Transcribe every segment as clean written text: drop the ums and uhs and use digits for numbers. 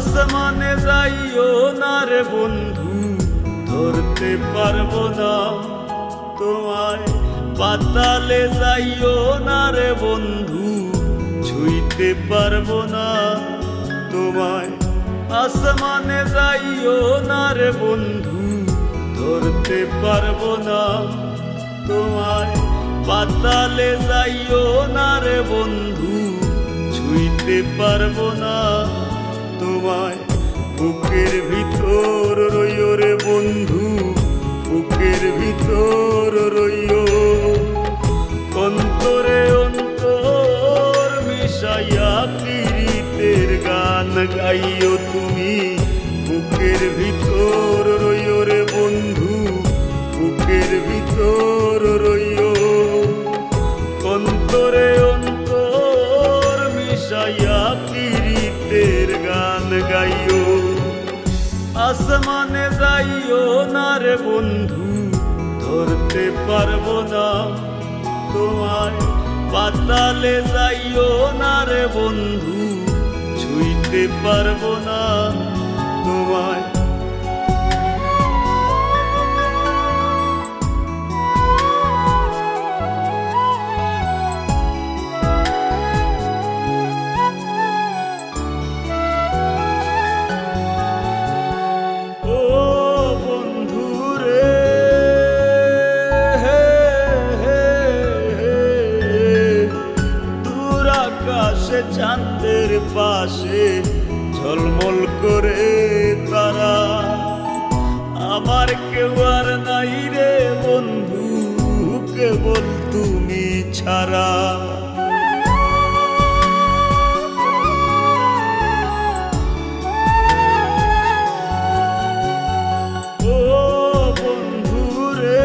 আসমানে যাইও না রে বন্ধু, ধরতে পারবো না তোমায়। পাতালে যাইও না রে বন্ধু, ছুঁইতে পারবো না তোমায়। আসমানে যাইও না রে বন্ধু, ধরতে পারবো না তোমায়। পাতালে যাইও না রে বন্ধু, ছুঁইতে পারবো না তোমায়। বুকের ভিতর রইও রে বন্ধু, বুকের ভিতর রইও। অন্তরে অন্তর মিশাইয়া পীড়িতের গান গাইও তুমি। বুকের ভিতর রইও রে বন্ধু, বুকের ভিতর রইও। অন্তরে অন্তর মিশাইয়া পীড়িতের গান গাইও। আসমানে যাইও না রে বন্ধু, ধরতে পারবো না তোমায়। পাতালে যাইও না রে বন্ধু, ছুঁইতে পারবো না তোমায়। চাঁদের পাশে ঝলমল করে তারা, আমার কেউ আর নাই রে বন্ধু, কেবল তুমি ছাড়া। ও বন্ধু রে,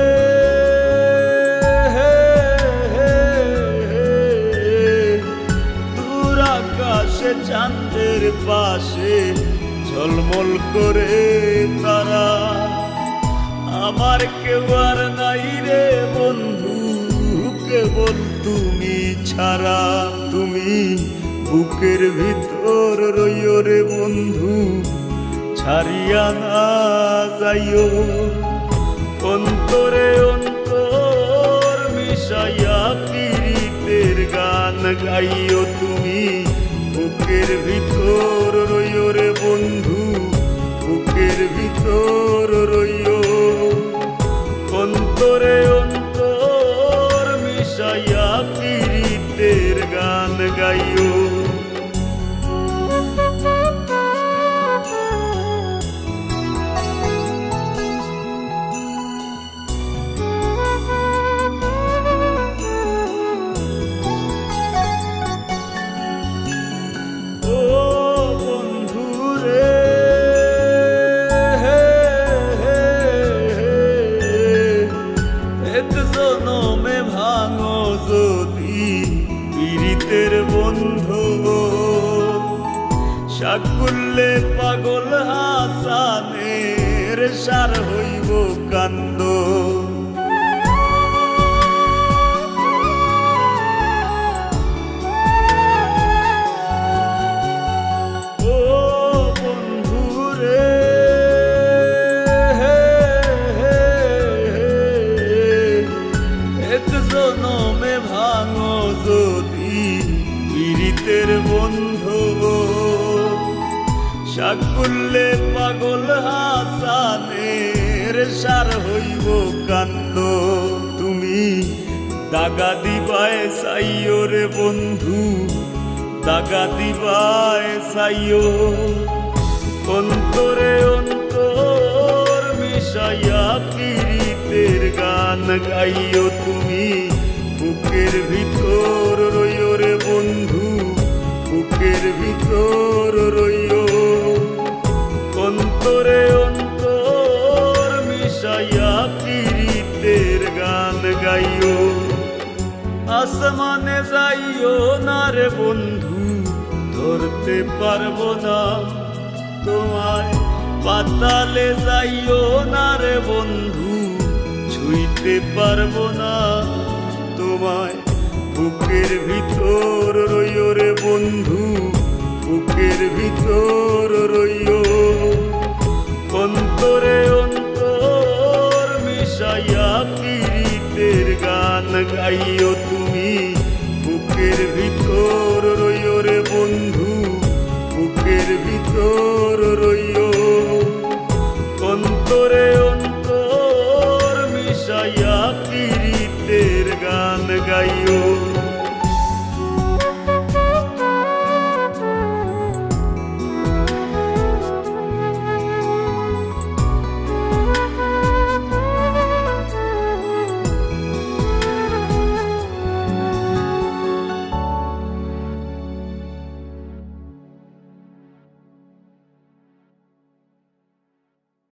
চাঁদের পাশে ঝলমল করে তারা, আমার কেউ আর নাই রে বন্ধু, কেবল তুমি ছাড়া। তুমি বুকের ভিতর রইও রে বন্ধু, ছাড়িয়া না যাইও। অন্তরে অন্তর মিশাইয়া পীড়িতের গান গাইও তুমি। বুকের ভিতর রইও রে বন্ধু, বুকের ভিতর রইও। অন্তরে অন্তর মিশাইয়া পীড়িতের গান গাইও। ভাঙো যদি পীড়িতের বন্ধু, সাকুল্যে পাগল হাসানের সার হইব কান্দ। জনমে ভাঙো যদি পীড়িতের বন্ধু, সাকুল্যে পাগল হাসানের সার হইব কান্দ। তুমি দাগা দিবায় চাইও রে বন্ধু, দাগা দিবায় চাইও। অন্তরে অন্তর মিশাইয়া পীড়িতের গান গাইও তুমি। বুকের ভিতর রইও রে বন্ধু, বুকের ভিতর রইও। অন্তরে অন্তর মিশাইয়া পীড়িতের গান গাইও। আসমানে যাইও না রে বন্ধু, ধরতে পারবো না তোমায়। পাতালে যাইও না রে বন্ধু, ছুঁইতে পারবো না তোমায়। বুকের ভিতর রইও রে বন্ধু, বুকের ভিতর রইও, অন্তরে অন্তর মিশাইয়া পীড়িতের গান গাইও তুমি। বুকের ভিতর রইও রে বন্ধু, বুকের ভিতর রইও, অন্তরে অন্তর মিশাইয়া পীড়িতের গান গাইও।